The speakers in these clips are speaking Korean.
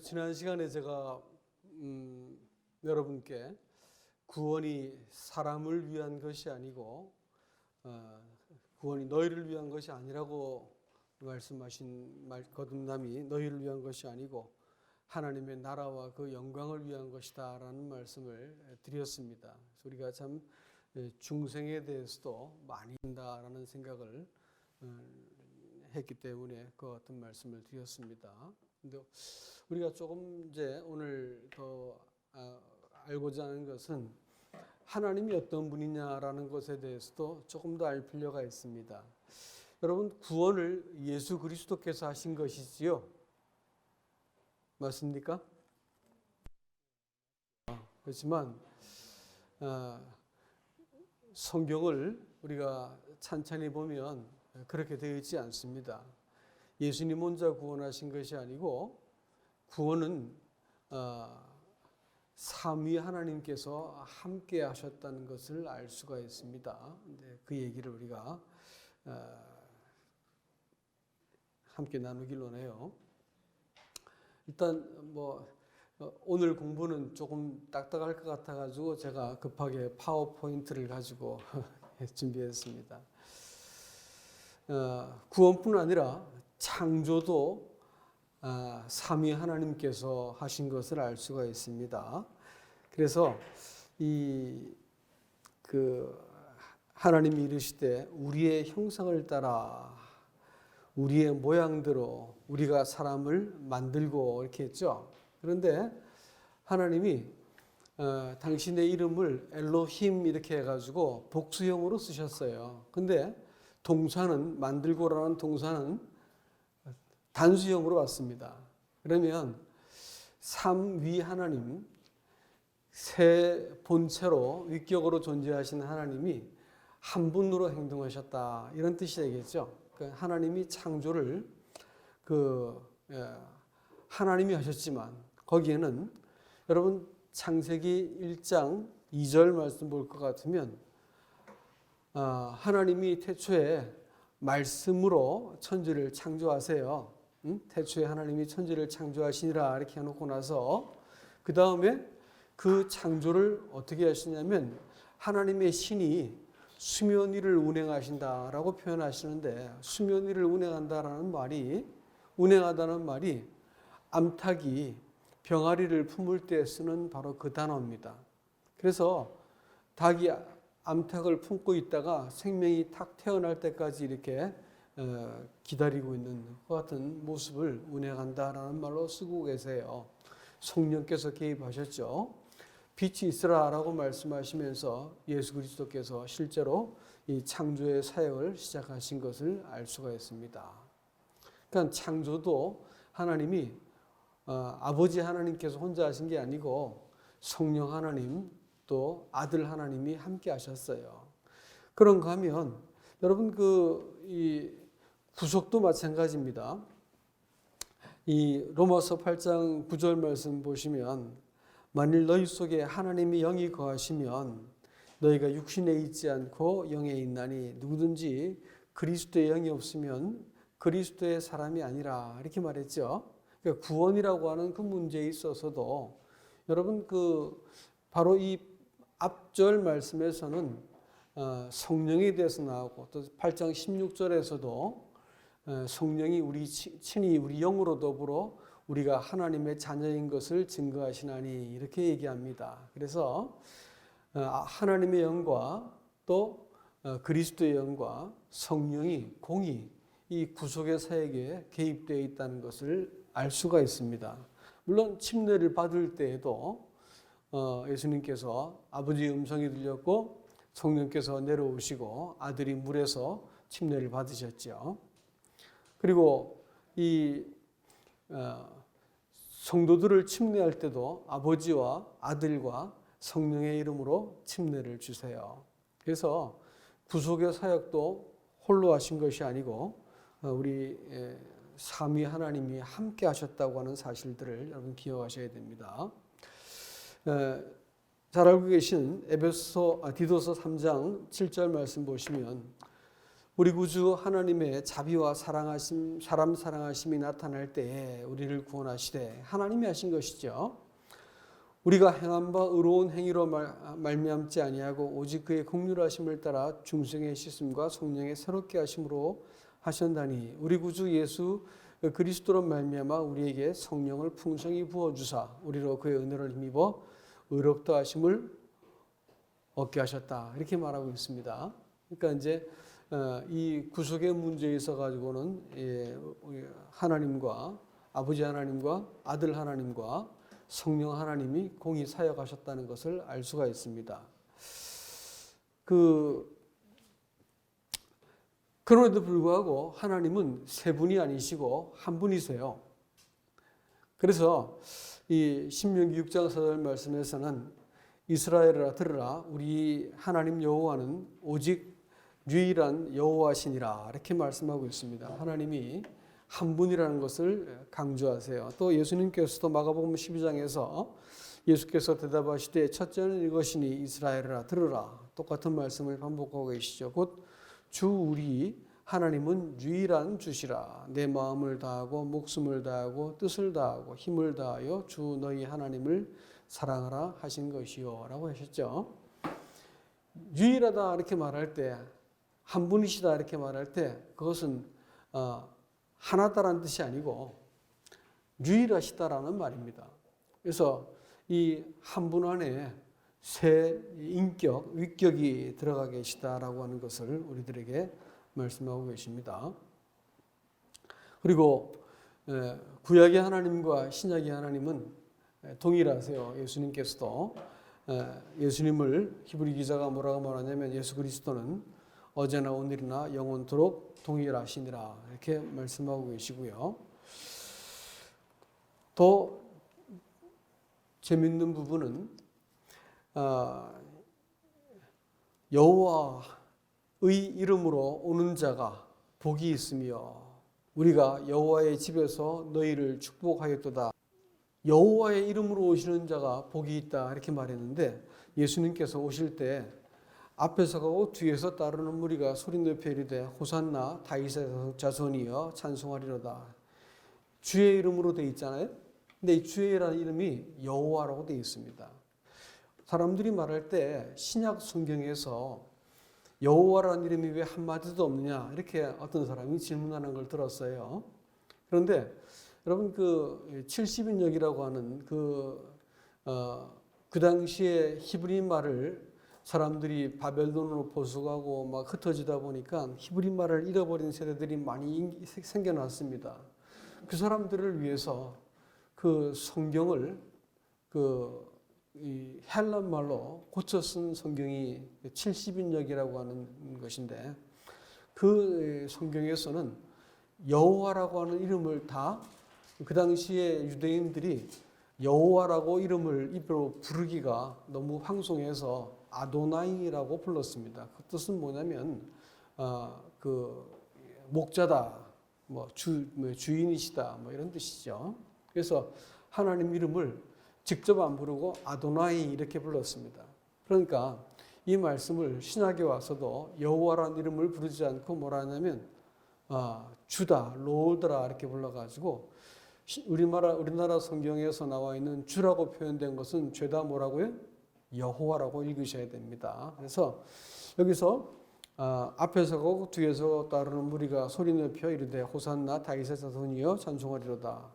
지난 시간에 제가 여러분께 구원이 사람을 위한 것이 아니고 구원이 너희를 위한 것이 아니라고 말씀하신 거듭남이 너희를 위한 것이 아니고 하나님의 나라와 그 영광을 위한 것이다 라는 말씀을 드렸습니다. 그래서 우리가 참 중생에 대해서도 많이 한다라는 생각을 했기 때문에 그 어떤 말씀을 드렸습니다. 근데 우리가 조금 이제 오늘 더 알고자 하는 것은 하나님이 어떤 분이냐라는 것에 대해서도 조금 더 알 필요가 있습니다. 여러분, 구원을 예수 그리스도께서 하신 것이지요? 맞습니까? 그렇지만 성경을 우리가 찬찬히 보면 그렇게 되어 있지 않습니다. 예수님 혼자 구원하신 것이 아니고 구원은 삼위 하나님께서 함께 하셨다는 것을 알 수가 있습니다. 그 얘기를 우리가 함께 나누길 원해요. 일단 오늘 공부는 조금 딱딱할 것 같아가지고 제가 급하게 파워포인트를 가지고 준비했습니다. 구원뿐 아니라 창조도 삼위 하나님께서 하신 것을 알 수가 있습니다. 그래서 하나님이 이르시되 우리의 형상을 따라 우리의 모양대로 우리가 사람을 만들고 이렇게 했죠. 그런데 하나님이 당신의 이름을 엘로힘 이렇게 해가지고 복수형으로 쓰셨어요. 근데 동사는 만들고라는 동사는 단수형으로 왔습니다. 그러면 삼위 하나님, 세 본체로 위격으로 존재하신 하나님이 한 분으로 행동하셨다 이런 뜻이 되겠죠. 하나님이 창조를 하나님이 하셨지만 거기에는 여러분 창세기 1장 2절 말씀 볼 것 같으면 하나님이 태초에 말씀으로 천지를 창조하세요. 태초에 하나님이 천지를 창조하시니라 이렇게 해놓고 나서 그 다음에 그 창조를 어떻게 하시냐면 하나님의 신이 수면위를 운행하신다라고 표현하시는데 수면위를 운행한다라는 말이 운행하다는 말이 암탉이 병아리를 품을 때 쓰는 바로 그 단어입니다. 그래서 닭이 암탉을 품고 있다가 생명이 탁 태어날 때까지 이렇게 기다리고 있는 그 같은 모습을 운행한다라는 말로 쓰고 계세요. 성령께서 개입하셨죠. 빛이 있으라라고 말씀하시면서 예수 그리스도께서 실제로 이 창조의 사역을 시작하신 것을 알 수가 있습니다. 그러니까 창조도 하나님이 아버지 하나님께서 혼자 하신 게 아니고 성령 하나님 또 아들 하나님이 함께 하셨어요. 그런가 하면 여러분 이 구속도 마찬가지입니다. 이 로마서 8장 9절 말씀 보시면 만일 너희 속에 하나님의 영이 거하시면 너희가 육신에 있지 않고 영에 있나니 누구든지 그리스도의 영이 없으면 그리스도의 사람이 아니라 이렇게 말했죠. 그러니까 구원이라고 하는 그 문제에 있어서도 여러분 바로 이 앞절 말씀에서는 성령에 대해서 나오고 또 8장 16절에서도 성령이 친히 우리 영으로 더불어 우리가 하나님의 자녀인 것을 증거하시나니 이렇게 얘기합니다. 그래서 하나님의 영과 또 그리스도의 영과 성령이 공히 이 구속의 사역에 개입되어 있다는 것을 알 수가 있습니다. 물론 침례를 받을 때에도 예수님께서 아버지의 음성이 들렸고 성령께서 내려오시고 아들이 물에서 침례를 받으셨죠. 그리고 이 성도들을 침례할 때도 아버지와 아들과 성령의 이름으로 침례를 주세요. 그래서 구속의 사역도 홀로 하신 것이 아니고 우리 삼위 하나님이 함께 하셨다고 하는 사실들을 여러분 기억하셔야 됩니다. 잘 알고 계신 디도서 3장 7절 말씀 보시면 우리 구주 하나님의 자비와 사랑하심, 사람 사랑하심이 나타날 때에 우리를 구원하시되 하나님이 하신 것이죠. 우리가 행한 바 의로운 행위로 말미암지 아니하고 오직 그의 긍휼하심을 따라 중생의 씻음과 성령의 새롭게 하심으로 하셨다니 우리 구주 예수 그리스도로 말미암아 우리에게 성령을 풍성히 부어 주사 우리로 그의 은혜를 힘입어 의롭다 하심을 얻게 하셨다. 이렇게 말하고 있습니다. 그러니까 이제 이 구속의 문제에 있어 가지고는 하나님과 아버지 하나님과 아들 하나님과 성령 하나님이 공히 사역하셨다는 것을 알 수가 있습니다. 그럼에도 불구하고 하나님은 세 분이 아니시고 한 분이세요. 그래서 이 신명기 6장 4절 말씀에서는 이스라엘아 들으라 우리 하나님 여호와는 오직 유일한 여호와시니라 이렇게 말씀하고 있습니다. 하나님이 한 분이라는 것을 강조하세요. 또 예수님께서도 마가복음 12장에서 예수께서 대답하시되 첫째는 이것이니 이스라엘아 들으라 똑같은 말씀을 반복하고 계시죠. 곧 주 우리 하나님은 유일한 주시라 내 마음을 다하고 목숨을 다하고 뜻을 다하고 힘을 다하여 주 너희 하나님을 사랑하라 하신 것이요 라고 하셨죠. 유일하다 이렇게 말할 때 한 분이시다 이렇게 말할 때 그것은 하나다라는 뜻이 아니고 유일하시다라는 말입니다. 그래서 이 한 분 안에 세 인격, 위격이 들어가 계시다라고 하는 것을 우리들에게 말씀하고 계십니다. 그리고 구약의 하나님과 신약의 하나님은 동일하세요. 예수님께서도 예수님을 히브리 기자가 뭐라고 말하냐면 예수 그리스도는 어제나 오늘이나 영원토록 동일하시니라 이렇게 말씀하고 계시고요. 또 재밌는 부분은 여호와의 이름으로 오는 자가 복이 있으며 우리가 여호와의 집에서 너희를 축복하였도다. 여호와의 이름으로 오시는 자가 복이 있다 이렇게 말했는데 예수님께서 오실 때 앞에서 가고 뒤에서 따르는 무리가 소리 높여 이르되 호산나 다윗의 자손이여 찬송하리로다. 주의 이름으로 되어 있잖아요. 근데 이 주의라는 이름이 여호와라고 되어 있습니다. 사람들이 말할 때 신약 성경에서 여호와라는 이름이 왜 한마디도 없느냐 이렇게 어떤 사람이 질문하는 걸 들었어요. 그런데 여러분 그 70인역이라고 하는 그 당시에 히브리 말을 사람들이 바벨론으로 보수하고 막 흩어지다 보니까 히브리 말을 잃어버린 세대들이 많이 생겨났습니다. 그 사람들을 위해서 그 성경을 이 헬란 말로 고쳐 쓴 성경이 70인역이라고 하는 것인데 그 성경에서는 여호와라고 하는 이름을 다 그 당시에 유대인들이 여호와라고 이름을 입으로 부르기가 너무 황송해서 아도나이라고 불렀습니다. 그 뜻은 뭐냐면 그 목자다, 주인이시다, 이런 뜻이죠. 그래서 하나님 이름을 직접 안 부르고 아도나이 이렇게 불렀습니다. 그러니까 이 말씀을 신약에 와서도 여호와라는 이름을 부르지 않고 뭐라 하냐면 주다, 로드라 이렇게 불러가지고 우리나라 성경에서 나와 있는 주라고 표현된 것은 죄다 뭐라고요? 여호와라고 읽으셔야 됩니다. 그래서 여기서 앞에서 가고 뒤에서 따르는 무리가 소리 높여 이르되 호산나 다윗의 자손이여 찬송하리로다.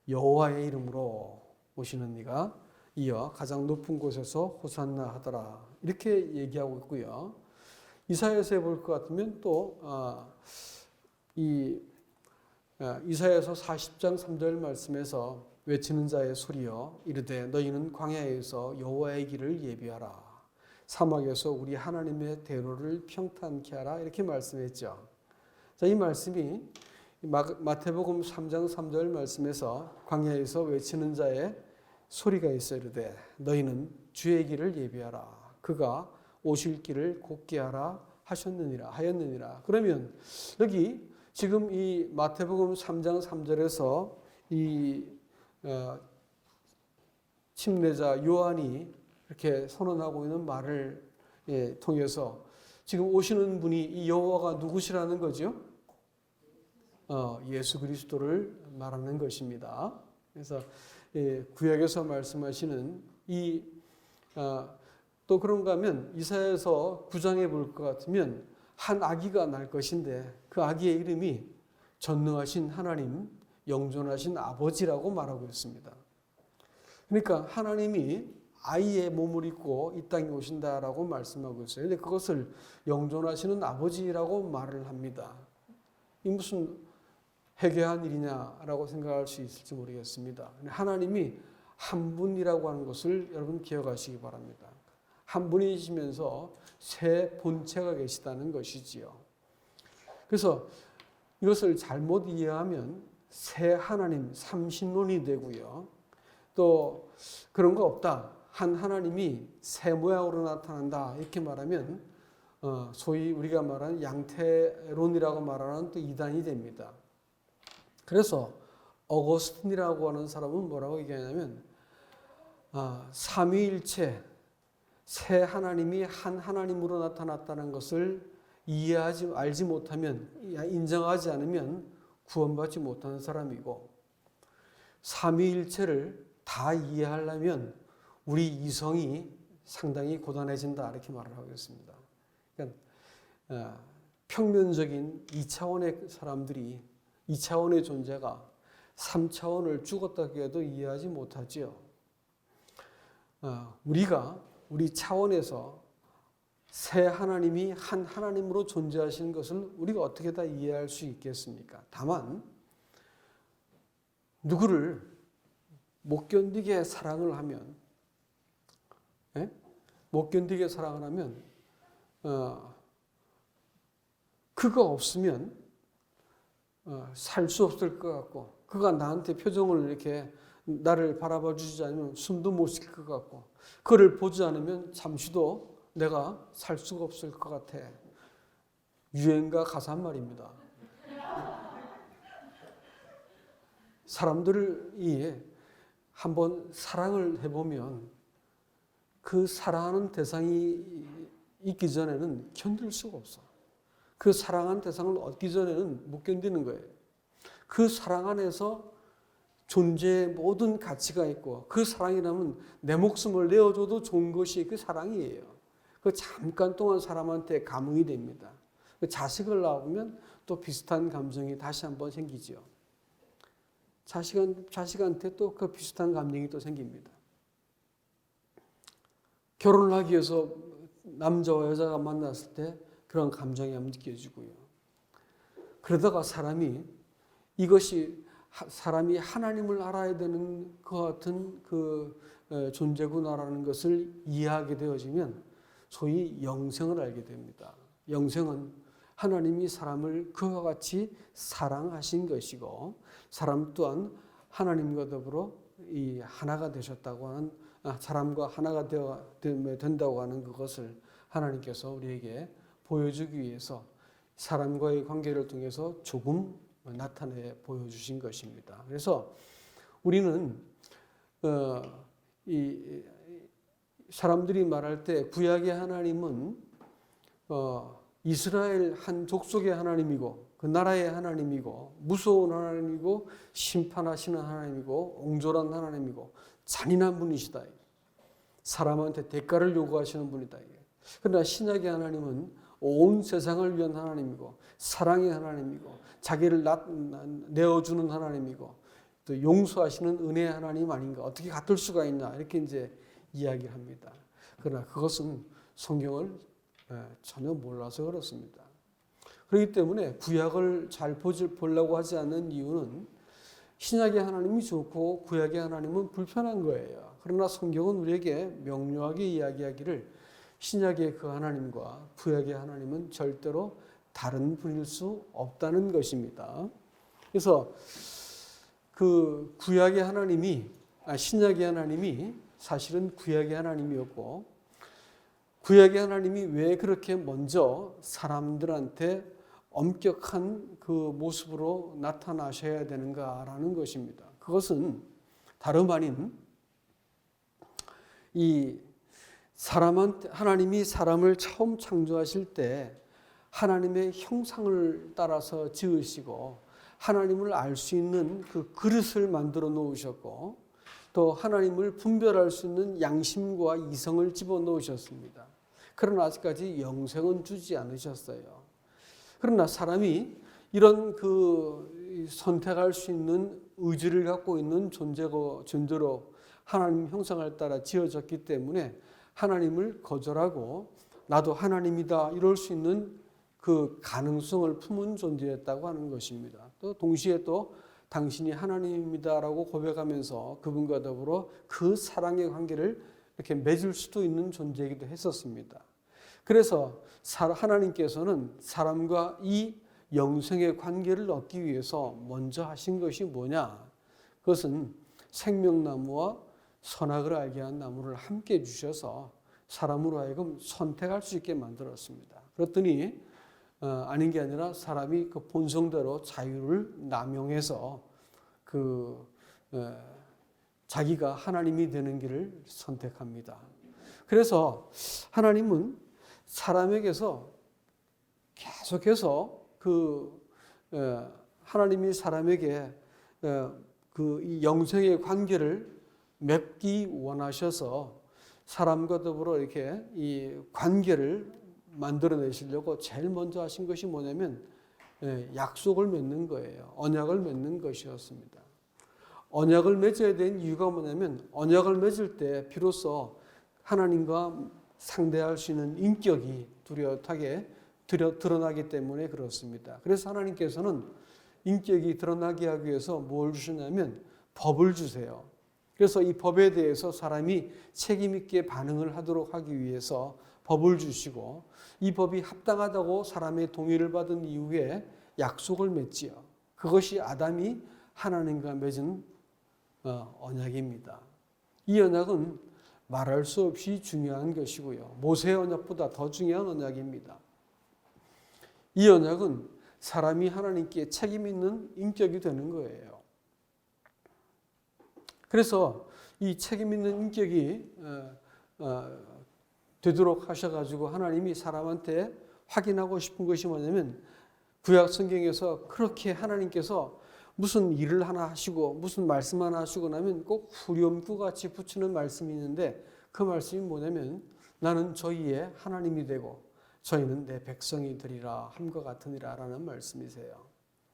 여호와의 이름으로 오시는 이가 이어 가장 높은 곳에서 호산나 하더라. 이렇게 얘기하고 있고요. 이사야서에 볼 것 같으면 또 이사야서 40장 3절 말씀에서 외치는 자의 소리여 이르되 너희는 광야에서 여호와의 길을 예비하라. 사막에서 우리 하나님의 대로를 평탄케 하라. 이렇게 말씀했죠. 자, 이 말씀이 마태복음 3장 3절 말씀에서 광야에서 외치는 자의 소리가 있어 이르되 너희는 주의 길을 예비하라. 그가 오실 길을 곧게 하라 하였느니라. 그러면 여기 지금 이 마태복음 3장 3절에서 이 침례자 요한이 이렇게 선언하고 있는 말을 통해서 지금 오시는 분이 이 여호와가 누구시라는 거죠? 예수 그리스도를 말하는 것입니다. 그래서 구약에서 말씀하시는 또 그런가 하면 이사야서 9장에 볼 것 같으면 한 아기가 날 것인데 그 아기의 이름이 전능하신 하나님, 영존하신 아버지라고 말하고 있습니다. 그러니까 하나님이 아이의 몸을 입고 이 땅에 오신다라고 말씀하고 있어요. 그런데 그것을 영존하시는 아버지라고 말을 합니다. 이 무슨 해괴한 일이냐라고 생각할 수 있을지 모르겠습니다. 하나님이 한 분이라고 하는 것을 여러분 기억하시기 바랍니다. 한 분이시면서 세 본체가 계시다는 것이지요. 그래서 이것을 잘못 이해하면 세 하나님, 삼신론이 되고요. 또 그런 거 없다. 한 하나님이 새 모양으로 나타난다. 이렇게 말하면 소위 우리가 말하는 양태론이라고 말하는 또 이단이 됩니다. 그래서 어거스틴이라고 하는 사람은 뭐라고 얘기하냐면 삼위일체 새 하나님이 한 하나님으로 나타났다는 것을 알지 못하면, 인정하지 않으면 구원받지 못하는 사람이고, 삼위일체를 다 이해하려면 우리 이성이 상당히 고단해진다 이렇게 말을 하고 있습니다. 그러니까 평면적인 2차원의 사람들이 2차원의 존재가 3차원을 죽었다고 해도 이해하지 못하지요. 우리 차원에서 새 하나님이 한 하나님으로 존재하시는 것을 우리가 어떻게 다 이해할 수 있겠습니까? 다만 누구를 못 견디게 사랑을 하면, 그가 없으면 살 수 없을 것 같고, 그가 나한테 표정을 이렇게 나를 바라봐 주지 않으면 숨도 못 쉴 것 같고, 그를 보지 않으면 잠시도 내가 살 수가 없을 것 같아. 유행가 가사 말입니다. 사람들이 한번 사랑을 해보면 그 사랑하는 대상이 있기 전에는 견딜 수가 없어. 그 사랑하는 대상을 얻기 전에는 못 견디는 거예요. 그 사랑 안에서 존재의 모든 가치가 있고, 그 사랑이라면 내 목숨을 내어줘도 좋은 것이 그 사랑이에요. 그 잠깐 동안 사람한테 감흥이 됩니다. 그 자식을 낳으면 또 비슷한 감정이 다시 한번 생기죠. 자식한테 또 그 비슷한 감정이 또 생깁니다. 결혼을 하기 위해서 남자와 여자가 만났을 때 그런 감정이 한번 느껴지고요. 그러다가 사람이 하나님을 알아야 되는 것 같은 그 존재구나라는 것을 이해하게 되어지면 소위 영생을 알게 됩니다. 영생은 하나님이 사람을 그와 같이 사랑하신 것이고, 사람 또한 하나님과 더불어 이 하나가 되셨다고 하는, 사람과 하나가 된다고 하는 그것을 하나님께서 우리에게 보여주기 위해서 사람과의 관계를 통해서 조금 나타내 보여주신 것입니다. 그래서 우리는 이 사람들이 말할 때 구약의 하나님은 이스라엘 한 족속의 하나님이고, 그 나라의 하나님이고, 무서운 하나님이고, 심판하시는 하나님이고, 옹졸한 하나님이고, 잔인한 분이시다. 사람한테 대가를 요구하시는 분이다. 그러나 신약의 하나님은 온 세상을 위한 하나님이고, 사랑의 하나님이고, 자기를 내어주는 하나님이고, 또 용서하시는 은혜의 하나님 아닌가, 어떻게 같을 수가 있나, 이렇게 이제 이야기를 합니다. 그러나 그것은 성경을 전혀 몰라서 그렇습니다. 그렇기 때문에 구약을 잘 보려고 하지 않는 이유는 신약의 하나님이 좋고 구약의 하나님은 불편한 거예요. 그러나 성경은 우리에게 명료하게 이야기하기를 신약의 그 하나님과 구약의 하나님은 절대로 다른 분일 수 없다는 것입니다. 그래서 그 구약의 하나님이, 신약의 하나님이 사실은 구약의 하나님이었고, 구약의 하나님이 왜 그렇게 먼저 사람들한테 엄격한 그 모습으로 나타나셔야 되는가라는 것입니다. 그것은 다름 아닌 이 하나님이 사람을 처음 창조하실 때 하나님의 형상을 따라서 지으시고 하나님을 알 수 있는 그 그릇을 만들어 놓으셨고 또 하나님을 분별할 수 있는 양심과 이성을 집어넣으셨습니다. 그러나 아직까지 영생은 주지 않으셨어요. 그러나 사람이 이런 그 선택할 수 있는 의지를 갖고 있는 존재로 하나님 형상을 따라 지어졌기 때문에 하나님을 거절하고 나도 하나님이다 이럴 수 있는 그 가능성을 품은 존재였다고 하는 것입니다. 또 동시에 또 당신이 하나님이다라고 고백하면서 그분과 더불어 그 사랑의 관계를 이렇게 맺을 수도 있는 존재이기도 했었습니다. 그래서 하나님께서는 사람과 이 영생의 관계를 얻기 위해서 먼저 하신 것이 뭐냐? 그것은 생명나무와 선악을 알게 한 나무를 함께 주셔서 사람으로 하여금 선택할 수 있게 만들었습니다. 그랬더니 아닌 게 아니라 사람이 그 본성대로 자유를 남용해서 자기가 하나님이 되는 길을 선택합니다. 그래서 하나님은 사람에게서 계속해서 하나님이 사람에게 이 영생의 관계를 맺기 원하셔서 사람과 더불어 이렇게 이 관계를 만들어내시려고 제일 먼저 하신 것이 뭐냐면 약속을 맺는 거예요. 언약을 맺는 것이었습니다. 언약을 맺어야 된 이유가 뭐냐면 언약을 맺을 때 비로소 하나님과 상대할 수 있는 인격이 뚜렷하게 드러나기 때문에 그렇습니다. 그래서 하나님께서는 인격이 드러나게 하기 위해서 뭘 주시냐면 법을 주세요. 그래서 이 법에 대해서 사람이 책임 있게 반응을 하도록 하기 위해서 법을 주시고 이 법이 합당하다고 사람의 동의를 받은 이후에 약속을 맺지요. 그것이 아담이 하나님과 맺은 언약입니다. 이 언약은 말할 수 없이 중요한 것이고요. 모세의 언약보다 더 중요한 언약입니다. 이 언약은 사람이 하나님께 책임 있는 인격이 되는 거예요. 그래서 이 책임 있는 인격이 되도록 하셔가지고 하나님이 사람한테 확인하고 싶은 것이 뭐냐면 구약 성경에서 그렇게 하나님께서 무슨 일을 하나 하시고 무슨 말씀 하나 하시고 나면 꼭 후렴구 같이 붙이는 말씀이 있는데 그 말씀이 뭐냐면 나는 저희의 하나님이 되고 저희는 내 백성이 되리라 함과 같으니라 라는 말씀이세요.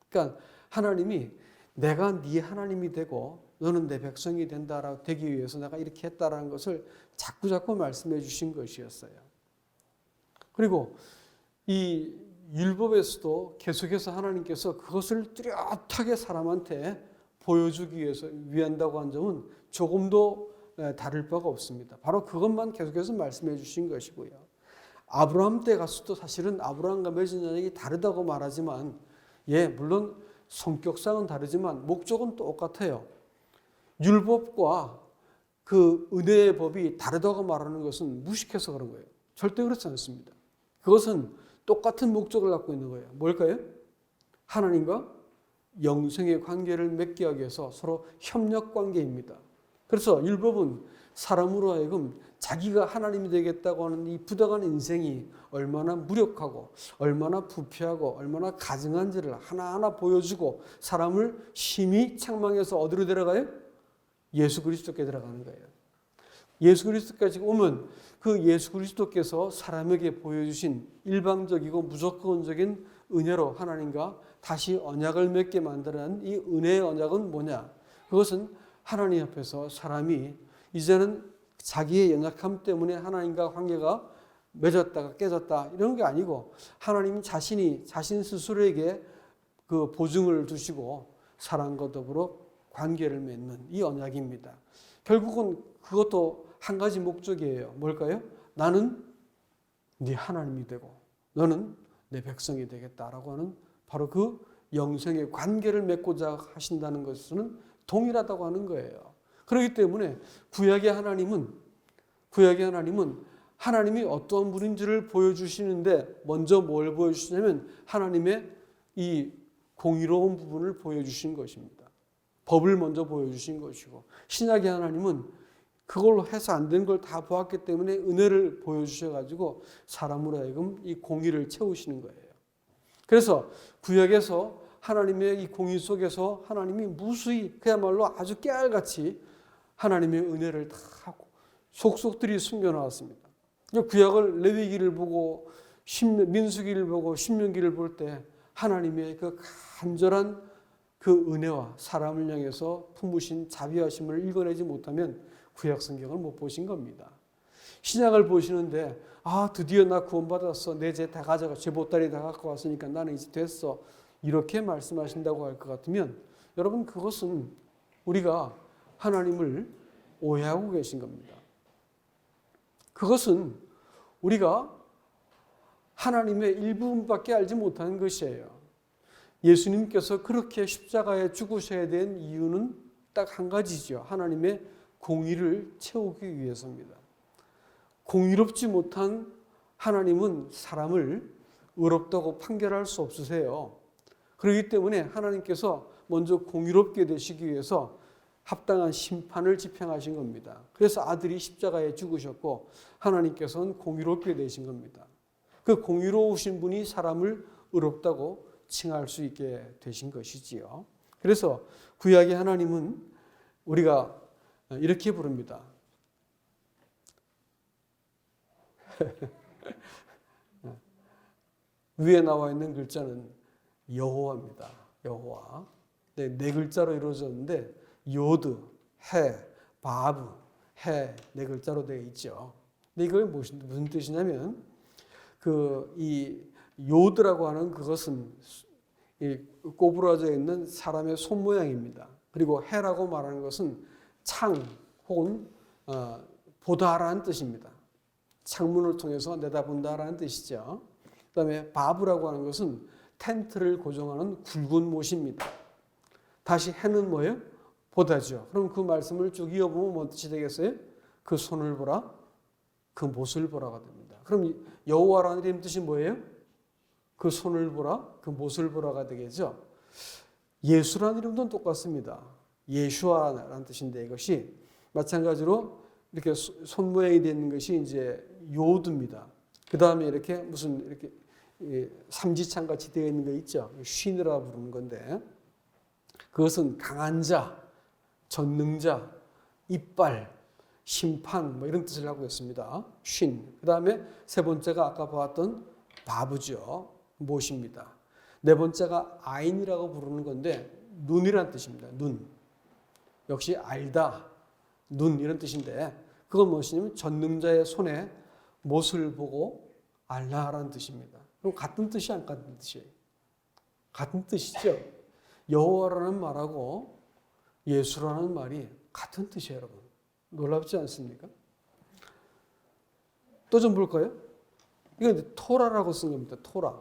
그러니까 하나님이 내가 네 하나님이 되고 너는 내 백성이 된다라고 되기 위해서 내가 이렇게 했다라는 것을 자꾸 말씀해 주신 것이었어요. 그리고 이 율법에서도 계속해서 하나님께서 그것을 뚜렷하게 사람한테 보여주기 위해서 위한다고 한 점은 조금도 다를 바가 없습니다. 바로 그것만 계속해서 말씀해 주신 것이고요. 아브라함 때 가서도 사실은 아브라함과 맺은 언약이 다르다고 말하지만 물론 성격상은 다르지만 목적은 똑같아요. 율법과 그 은혜의 법이 다르다고 말하는 것은 무식해서 그런 거예요. 절대 그렇지 않습니다. 그것은 똑같은 목적을 갖고 있는 거예요. 뭘까요? 하나님과 영생의 관계를 맺게 하기 위해서 서로 협력 관계입니다. 그래서 율법은 사람으로 하여금 자기가 하나님이 되겠다고 하는 이 부당한 인생이 얼마나 무력하고 얼마나 부패하고 얼마나 가증한지를 하나하나 보여주고 사람을 심히 책망해서 어디로 데려가요? 예수 그리스도께 들어가는 거예요. 예수 그리스도까지 오면 그 예수 그리스도께서 사람에게 보여주신 일방적이고 무조건적인 은혜로 하나님과 다시 언약을 맺게 만드는 이 은혜의 언약은 뭐냐? 그것은 하나님 앞에서 사람이 이제는 자기의 연약함 때문에 하나님과 관계가 맺었다가 깨졌다 이런 게 아니고 하나님 자신이 자신 스스로에게 그 보증을 두시고 사랑과 더불어 관계를 맺는 이 언약입니다. 결국은 그것도 한 가지 목적이에요. 뭘까요? 나는 네 하나님이 되고 너는 내 백성이 되겠다라고 하는 바로 그 영생의 관계를 맺고자 하신다는 것은 동일하다고 하는 거예요. 그렇기 때문에 구약의 하나님은 하나님이 어떤 분인지를 보여주시는데 먼저 뭘 보여주시냐면 하나님의 이 공의로운 부분을 보여주신 것입니다. 법을 먼저 보여주신 것이고 신약의 하나님은 그걸로 해서 안 되는 걸 다 보았기 때문에 은혜를 보여주셔가지고 사람으로 하여금 이 공의를 채우시는 거예요. 그래서 구약에서 하나님의 이 공의 속에서 하나님이 무수히 그야말로 아주 깨알같이 하나님의 은혜를 다 속속들이 숨겨놓았습니다. 구약을 레위기를 보고 민수기를 보고 신명기를 볼 때 하나님의 그 간절한 그 은혜와 사람을 향해서 품으신 자비하심을 읽어내지 못하면 구약 성경을 못 보신 겁니다. 신약을 보시는데 드디어 나 구원받았어. 내 죄 다 가져가. 죄 보따리 다 갖고 왔으니까 나는 이제 됐어. 이렇게 말씀하신다고 할 것 같으면 여러분 그것은 우리가 하나님을 오해하고 계신 겁니다. 그것은 우리가 하나님의 일부분밖에 알지 못하는 것이에요. 예수님께서 그렇게 십자가에 죽으셔야 된 이유는 딱 한 가지죠. 하나님의 공의를 채우기 위해서입니다. 공의롭지 못한 하나님은 사람을 의롭다고 판결할 수 없으세요. 그렇기 때문에 하나님께서 먼저 공의롭게 되시기 위해서 합당한 심판을 집행하신 겁니다. 그래서 아들이 십자가에 죽으셨고 하나님께서는 공의롭게 되신 겁니다. 그 공의로우신 분이 사람을 의롭다고 칭할 수 있게 되신 것이지요. 그래서 구약의 하나님은 우리가 이렇게 부릅니다. 위에 나와 있는 글자는 여호와입니다. 여호와. 네 글자로 이루어졌는데 요드, 해, 바브, 해 네 글자로 되어 있죠. 근데 이거 무슨 뜻이냐면 이 요드라고 하는 그것은 이 꼬부라져 있는 사람의 손 모양입니다. 그리고 해라고 말하는 것은 창 혹은 보다라는 뜻입니다. 창문을 통해서 내다본다라는 뜻이죠. 그다음에 바브라고 하는 것은 텐트를 고정하는 굵은 못입니다. 다시 해는 뭐예요? 보다죠. 그럼 그 말씀을 쭉 이어보면 뭔 뜻이 되겠어요? 그 손을 보라, 그 못을 보라가 됩니다. 그럼 여호와라는 이름 뜻이 뭐예요? 그 손을 보라, 그 못을 보라가 되겠죠. 예수라는 이름도 똑같습니다. 예슈아라는 뜻인데 이것이 마찬가지로 이렇게 손 모양이 되는 것이 이제 요드입니다. 그 다음에 이렇게 무슨 이렇게 삼지창 같이 되어 있는 거 있죠. 쉰이라 부르는 건데 그것은 강한 자, 전능자, 이빨, 심판 뭐 이런 뜻을 하고 있습니다. 쉰. 그 다음에 세 번째가 아까 보았던 바브죠. 못입니다. 네 번째가 아인이라고 부르는 건데 눈이란 뜻입니다. 눈. 역시 알다, 눈 이런 뜻인데 그건 무엇이냐면 전능자의 손에 못을 보고 알라라는 뜻입니다. 그럼 같은 뜻이 안 같은 뜻이에요? 같은 뜻이죠. 여호와라는 말하고 예수라는 말이 같은 뜻이에요, 여러분. 놀랍지 않습니까? 또 좀 볼까요? 이건 토라라고 쓴 겁니다. 토라.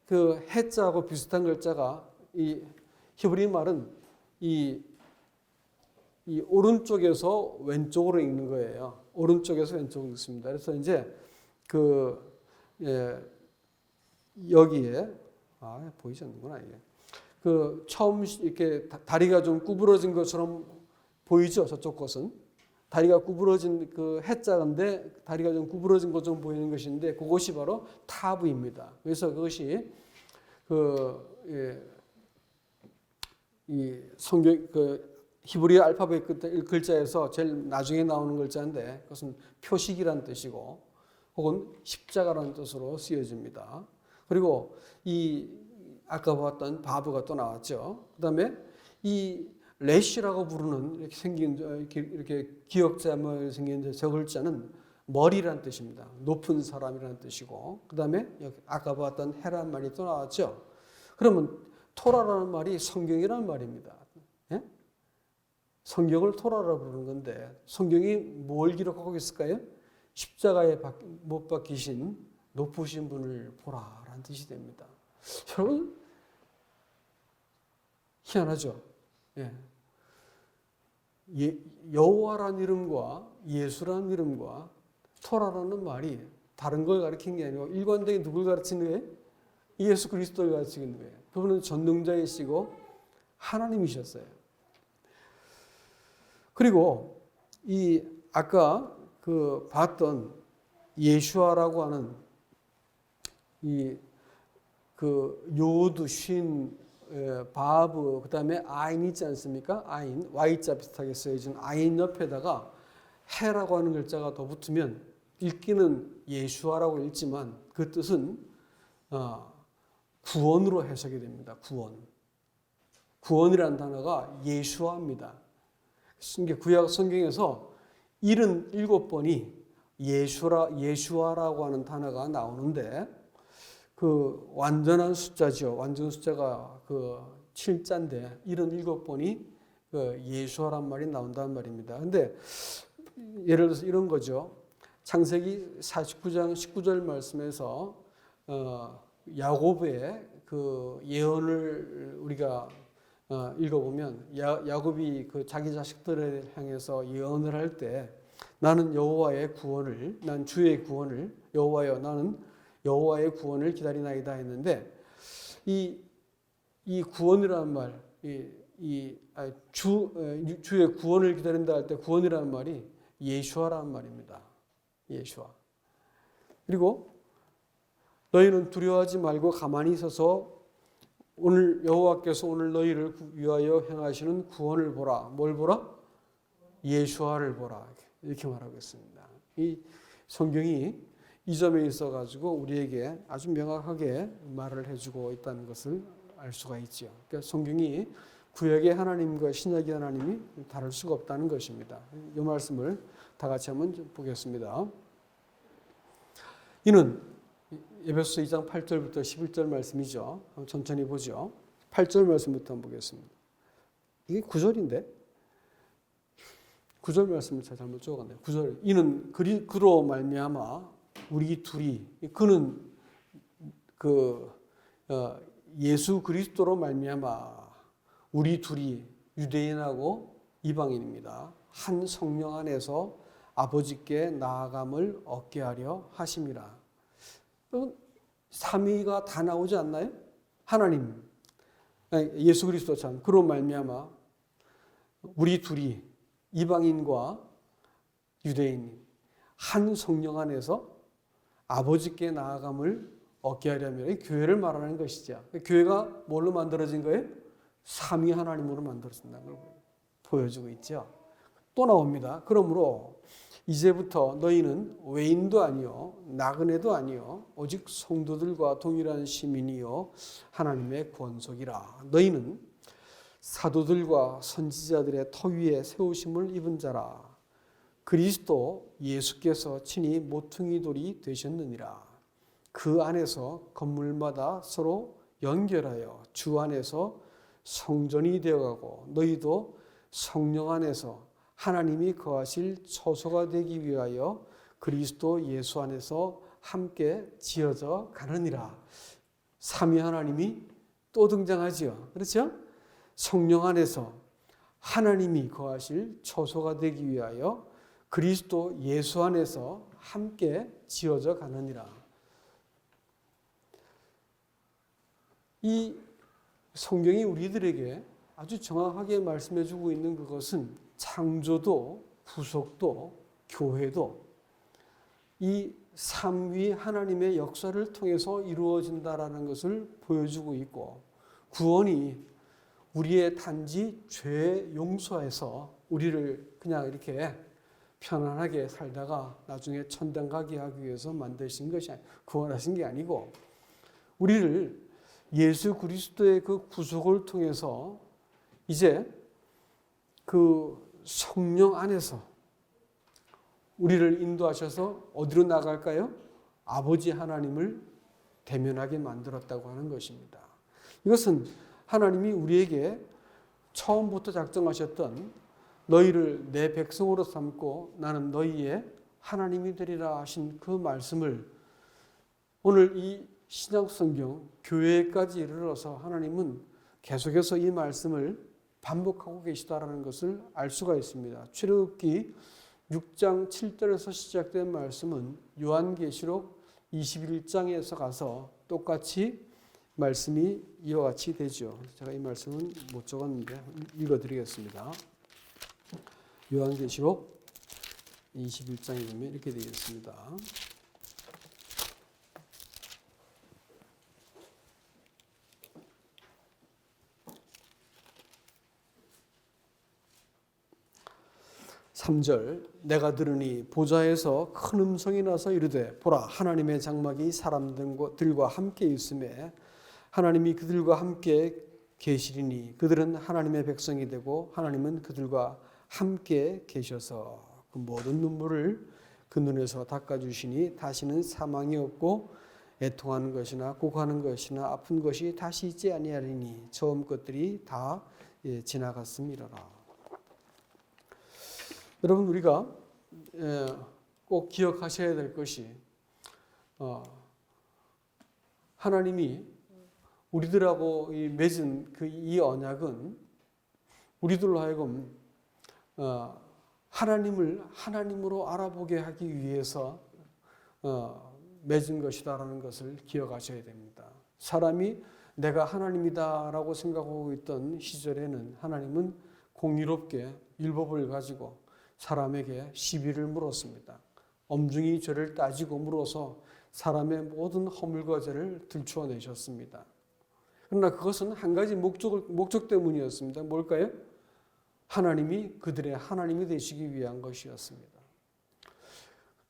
그 해자하고 비슷한 글자가 이 히브리 말은 이 오른쪽에서 왼쪽으로 읽는 거예요. 오른쪽에서 왼쪽으로 읽습니다. 그래서 이제 여기에 보이지 않는구나 이게. 처음 이렇게 다리가 좀 구부러진 것처럼 보이죠? 저쪽 것은 다리가 구부러진 그 해자인데 다리가 좀 구부러진 것처럼 보이는 것인데 그것이 바로 타브입니다. 그래서 그것이 이 성경 히브리 알파벳 글자에서 제일 나중에 나오는 글자인데 그것은 표식이라는 뜻이고 혹은 십자가라는 뜻으로 쓰여집니다. 그리고 이 아까 보았던 바브가 또 나왔죠. 그다음에 이 레시라고 부르는 이렇게 생긴 이렇게 기역자만 생긴 저 글자는 머리란 뜻입니다. 높은 사람이라는 뜻이고 그다음에 아까 보았던 해란 말이 또 나왔죠. 그러면 토라라는 말이 성경이라는 말입니다. 예? 성경을 토라라고 부르는 건데 성경이 뭘 기록하고 있을까요? 십자가에 못 박히신 높으신 분을 보라라는 뜻이 됩니다. 여러분 희한하죠? 예. 여호와라는 이름과 예수라는 이름과 토라라는 말이 다른 걸 가리키는 게 아니고 일관되게 누굴 가르치는 거예요? 예수 그리스도를 가르치는 거예요. 그분은 전능자이시고 하나님이셨어요. 그리고 이 아까 그 봤던 예슈아라고 하는 이 그 요드, 쉰, 바브, 그 다음에 아인 있지 않습니까? 아인, Y자 비슷하게 쓰여진 아인 옆에다가 해라고 하는 글자가 더 붙으면 읽기는 예슈아라고 읽지만 그 뜻은 구원으로 해석이 됩니다. 구원. 구원이라는 단어가 예슈아입니다. 구약 성경에서 77번이 예슈아라고 하는 단어가 나오는데 그 완전한 숫자죠. 완전 숫자가 그 7자인데 77번이 그 예수아란 말이 나온다는 말입니다. 근데 예를 들어서 이런 거죠. 창세기 49장 19절 말씀에서 야곱의 그 예언을 우리가 읽어보면 야곱이 그 자기 자식들을 향해서 예언을 할 때 나는 여호와의 구원을, 난 주의 구원을, 여호와여 나는 여호와의 구원을 기다리나이다 했는데 이 구원이라는 말, 주의 구원을 기다린다 할 때 구원이라는 말이 예슈아라는 말입니다. 예슈아. 그리고 너희는 두려워하지 말고 가만히 있어서 오늘 여호와께서 오늘 너희를 위하여 행하시는 구원을 보라. 뭘 보라? 예슈아를 보라. 이렇게 말하고 있습니다. 이 성경이 이 점에 있어 가지고 우리에게 아주 명확하게 말을 해주고 있다는 것을 알 수가 있죠. 그러니까 성경이 구약의 하나님과 신약의 하나님이 다를 수가 없다는 것입니다. 이 말씀을 다 같이 한번 보겠습니다. 이는 에베소 2장 8절부터 11절 말씀이죠. 천천히 보죠. 8절 말씀부터 한번 보겠습니다. 이게 9절인데 9절 말씀을 제가 잘못 적었네요. 9절. 이는 그로 말미암아 우리 둘이, 그는 예수 그리스도로 말미암아 우리 둘이 유대인하고 이방인입니다. 한 성령 안에서 아버지께 나아감을 얻게 하려 하심이라. 삼위가 다 나오지 않나요? 하나님, 예수 그리스도 참 그로 말미암아 우리 둘이 이방인과 유대인 한 성령 안에서 아버지께 나아감을 얻게 하려면 교회를 말하는 것이죠. 교회가 뭘로 만들어진 거예요? 삼위 하나님으로 만들어진다는 걸 보여주고 있죠. 또 나옵니다. 그러므로 이제부터 너희는 외인도 아니요 나그네도 아니요 오직 성도들과 동일한 시민이요 하나님의 권속이라. 너희는 사도들과 선지자들의 터 위에 세우심을 입은 자라. 그리스도 예수께서 친히 모퉁이 돌이 되셨느니라. 그 안에서 건물마다 서로 연결하여 주 안에서 성전이 되어가고 너희도 성령 안에서 하나님이 거하실 처소가 되기 위하여 그리스도 예수 안에서 함께 지어져 가느니라. 삼위 하나님이 또 등장하지요. 그렇죠? 성령 안에서 하나님이 거하실 처소가 되기 위하여 그리스도 예수 안에서 함께 지어져 가느니라. 이 성경이 우리들에게 아주 정확하게 말씀해 주고 있는 그것은 창조도 구속도 교회도 이 삼위 하나님의 역사를 통해서 이루어진다라는 것을 보여주고 있고, 구원이 우리의 단지 죄 용서해서 우리를 그냥 이렇게 편안하게 살다가 나중에 천당 가게 하기 위해서 만드신 것이 구원하신 게 아니고, 우리를 예수 그리스도의 그 구속을 통해서 이제 그 성령 안에서 우리를 인도하셔서 어디로 나갈까요? 아버지 하나님을 대면하게 만들었다고 하는 것입니다. 이것은 하나님이 우리에게 처음부터 작정하셨던 너희를 내 백성으로 삼고 나는 너희의 하나님이 되리라 하신 그 말씀을 오늘 이 신약성경 교회까지 이르러서 하나님은 계속해서 이 말씀을 반복하고 계시다라는 것을 알 수가 있습니다. 출애굽기 6장 7절에서 시작된 말씀은 요한계시록 21장에서 가서 똑같이 말씀이 이와 같이 되죠. 제가 이 말씀은 못 적었는데 읽어드리겠습니다. 요한계시록 21장에 보면 이렇게 되어 있습니다. (3절) 내가 들으니 보좌에서 큰 음성이 나서 이르되 보라 하나님의 장막이 사람들과 함께 있음에 하나님이 그들과 함께 계시리니 그들은 하나님의 백성이 되고 하나님은 그들과 함께 계셔서 그 모든 눈물을 그 눈에서 닦아주시니 다시는 사망이 없고 애통하는 것이나 고하는 것이나 아픈 것이 다시 있지 아니하리니 처음 것들이 다 지나갔음이로라. 여러분 우리가 꼭 기억하셔야 될 것이 하나님이 우리들하고 맺은 이 언약은 우리들로 하여금 하나님을 하나님으로 알아보게 하기 위해서 맺은 것이다라는 것을 기억하셔야 됩니다. 사람이 내가 하나님이다라고 생각하고 있던 시절에는 하나님은 공의롭게 율법을 가지고 사람에게 시비를 물었습니다. 엄중히 죄를 따지고 물어서 사람의 모든 허물과 죄를 들추어내셨습니다. 그러나 그것은 한 가지 목적 때문이었습니다. 뭘까요? 하나님이 그들의 하나님이 되시기 위한 것이었습니다.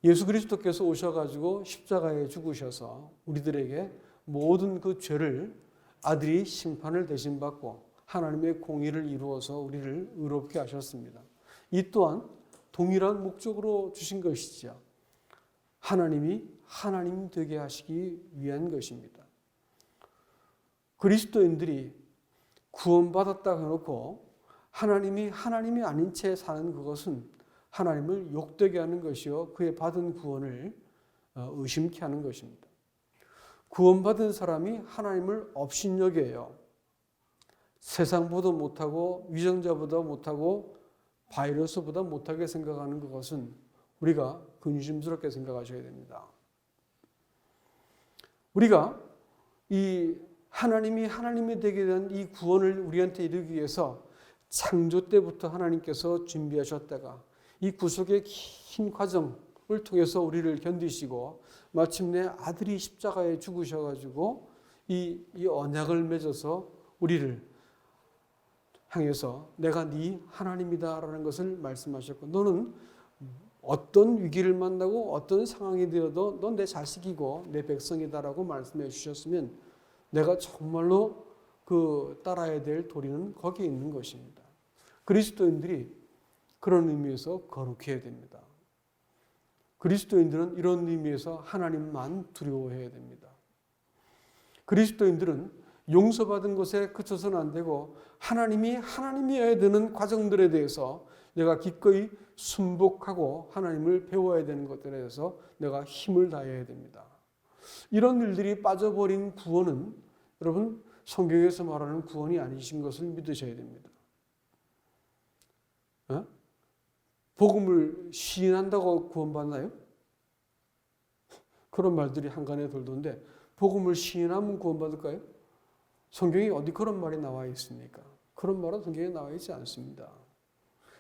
예수 그리스도께서 오셔가지고 십자가에 죽으셔서 우리들에게 모든 그 죄를 아들이 심판을 대신 받고 하나님의 공의를 이루어서 우리를 의롭게 하셨습니다. 이 또한 동일한 목적으로 주신 것이죠. 하나님이 하나님 되게 하시기 위한 것입니다. 그리스도인들이 구원받았다고 해놓고 하나님이 아닌 채 사는 그것은 하나님을 욕되게 하는 것이요 그의 받은 구원을 의심케 하는 것입니다. 구원받은 사람이 하나님을 업신여겨요. 세상보다 못하고 위정자보다 못하고 바이러스보다 못하게 생각하는 그것은 우리가 근심스럽게 생각하셔야 됩니다. 우리가 이 하나님이 되게 된 이 구원을 우리한테 이루기 위해서 창조 때부터 하나님께서 준비하셨다가 이 구속의 긴 과정을 통해서 우리를 견디시고 마침내 아들이 십자가에 죽으셔가지고 이 언약을 맺어서 우리를 향해서 내가 네 하나님이다라는 것을 말씀하셨고 너는 어떤 위기를 만나고 어떤 상황이 되어도 넌 내 자식이고 내 백성이다라고 말씀해 주셨으면 내가 정말로 그 따라야 될 도리는 거기에 있는 것입니다. 그리스도인들이 그런 의미에서 거룩해야 됩니다. 그리스도인들은 이런 의미에서 하나님만 두려워해야 됩니다. 그리스도인들은 용서받은 것에 그쳐서는 안 되고 하나님이어야 되는 과정들에 대해서 내가 기꺼이 순복하고 하나님을 배워야 되는 것들에 대해서 내가 힘을 다해야 됩니다. 이런 일들이 빠져버린 구원은 여러분 성경에서 말하는 구원이 아니신 것을 믿으셔야 됩니다. 복음을 시인한다고 구원받나요? 그런 말들이 한간에 돌던데 복음을 시인하면 구원받을까요? 성경에 어디 그런 말이 나와 있습니까? 그런 말은 성경에 나와 있지 않습니다.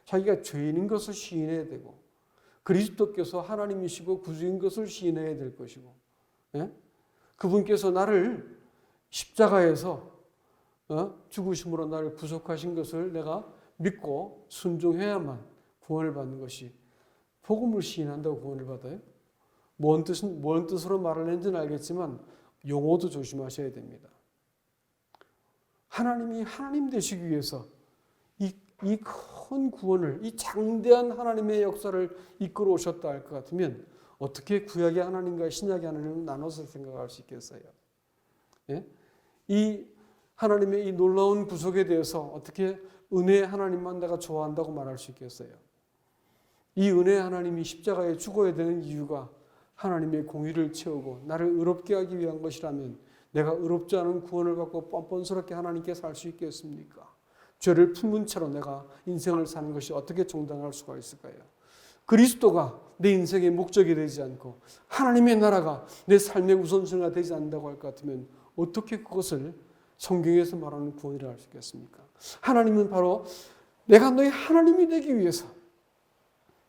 자기가 죄인인 것을 시인해야 되고 그리스도께서 하나님이시고 구주인 것을 시인해야 될 것이고 그분께서 나를 십자가에서 죽으심으로 나를 구속하신 것을 내가 믿고 순종해야만 구원을 받는 것이 복음을 시인한다고 구원을 받아요? 뭔 뜻으로 말을 했는지는 알겠지만 용어도 조심하셔야 됩니다. 하나님이 하나님 되시기 위해서 이 큰 구원을 이 장대한 하나님의 역사를 이끌어 오셨다 할 것 같으면 어떻게 구약의 하나님과 신약의 하나님을 나눠서 생각할 수 있겠어요? 예? 이 하나님의 이 놀라운 구속에 대해서 어떻게 은혜의 하나님만 내가 좋아한다고 말할 수 있겠어요? 이 은혜의 하나님이 십자가에 죽어야 되는 이유가 하나님의 공의를 채우고 나를 의롭게 하기 위한 것이라면 내가 의롭지 않은 구원을 받고 뻔뻔스럽게 하나님께 살 수 있겠습니까? 죄를 품은 채로 내가 인생을 사는 것이 어떻게 정당할 수가 있을까요? 그리스도가 내 인생의 목적이 되지 않고 하나님의 나라가 내 삶의 우선순위가 되지 않는다고 할 것 같으면 어떻게 그것을 성경에서 말하는 구원이라고 할 수 있겠습니까? 하나님은 바로 내가 너의 하나님이 되기 위해서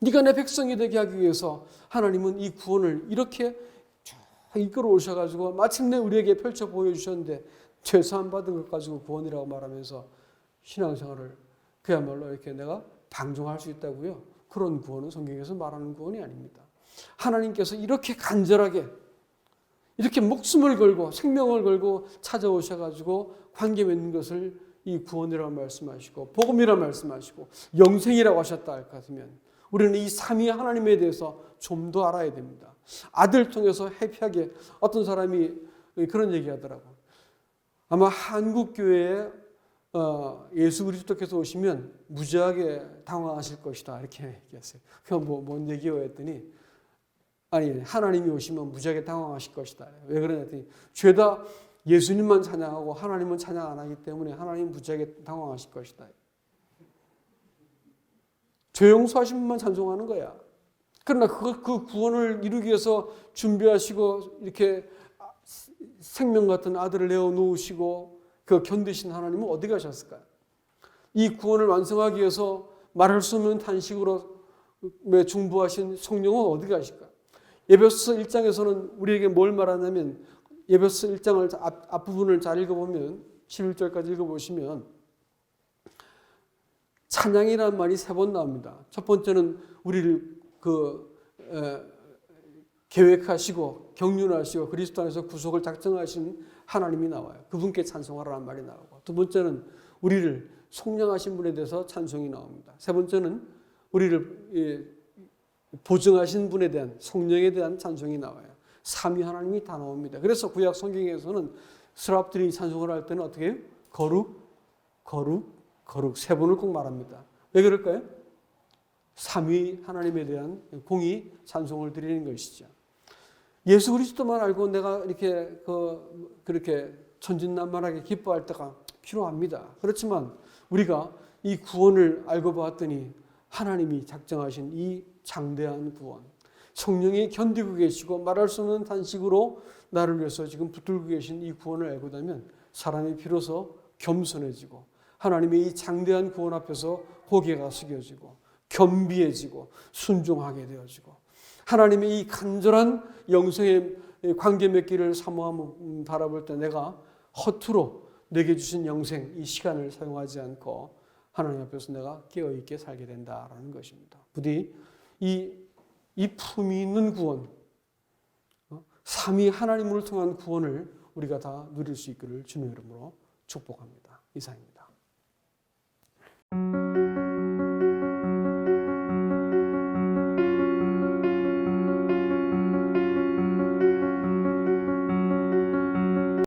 네가 내 백성이 되게 하기 위해서 하나님은 이 구원을 이렇게 쭉 이끌어 오셔가지고 마침내 우리에게 펼쳐 보여주셨는데 죄사함 받은 것 가지고 구원이라고 말하면서 신앙생활을 그야말로 이렇게 내가 방종할 수 있다고요? 그런 구원은 성경에서 말하는 구원이 아닙니다. 하나님께서 이렇게 간절하게 이렇게 목숨을 걸고 생명을 걸고 찾아오셔가지고 관계 맺는 것을 이 구원이라고 말씀하시고 복음이라고 말씀하시고 영생이라고 하셨다 할 것 같으면 우리는 이 삼위 하나님에 대해서 좀 더 알아야 됩니다. 아들 통해서 해피하게 어떤 사람이 그런 얘기하더라고. 아마 한국 교회에 예수 그리스도께서 오시면 무지하게 당황하실 것이다 이렇게 얘기했어요. 그럼 뭔 얘기요 했더니 아니 하나님이 오시면 무지하게 당황하실 것이다. 왜 그러냐 했더니 죄다 예수님만 찬양하고 하나님은 찬양 안 하기 때문에 하나님 무지하게 당황하실 것이다. 죄 용서하신 분만 찬송하는 거야. 그러나 그 구원을 이루기 위해서 준비하시고 이렇게 생명 같은 아들을 내어 놓으시고 그 견디신 하나님은 어디 가셨을까요? 이 구원을 완성하기 위해서 말할 수 없는 탄식으로 중보하신 성령은 어디 가실까요? 에베소서 1장에서는 우리에게 뭘 말하냐면 에베소서 1장을 앞부분을 잘 읽어보면 11절까지 읽어보시면 찬양이라는 말이 3번 나옵니다. 첫 번째는 우리를 계획하시고 경륜하시고 그리스도 안에서 구속을 작정하신 하나님이 나와요. 그분께 찬송하라는 말이 나오고 두 번째는 우리를 속량하신 분에 대해서 찬송이 나옵니다. 세 번째는 우리를 보증하신 분에 대한 성령에 대한 찬송이 나와요. 삼위 하나님이 다 나옵니다. 그래서 구약 성경에서는 스랍들이 찬송을 할 때는 어떻게 해요? 거룩, 거룩, 거룩 세 번을 꼭 말합니다. 왜 그럴까요? 삼위 하나님에 대한 공의 찬송을 드리는 것이죠. 예수 그리스도만 알고 내가 이렇게 그렇게 천진난만하게 기뻐할 때가 필요합니다. 그렇지만 우리가 이 구원을 알고 봤더니 하나님이 작정하신 이 장대한 구원, 성령이 견디고 계시고 말할 수 없는 탄식으로 나를 위해서 지금 붙들고 계신 이 구원을 알고 나면 사람이 비로소 겸손해지고 하나님의 이 장대한 구원 앞에서 고개가 숙여지고 겸비해지고 순종하게 되어지고 하나님의 이 간절한 영생의 관계 맺기를 사모하며 바라볼 때 내가 허투루 내게 주신 영생 이 시간을 사용하지 않고 하나님 앞에서 내가 깨어있게 살게 된다라는 것입니다. 부디 이 품이 있는 구원, 삼위 하나님을 통한 구원을 우리가 다 누릴 수 있기를 주님의 이름으로 축복합니다. 이상입니다.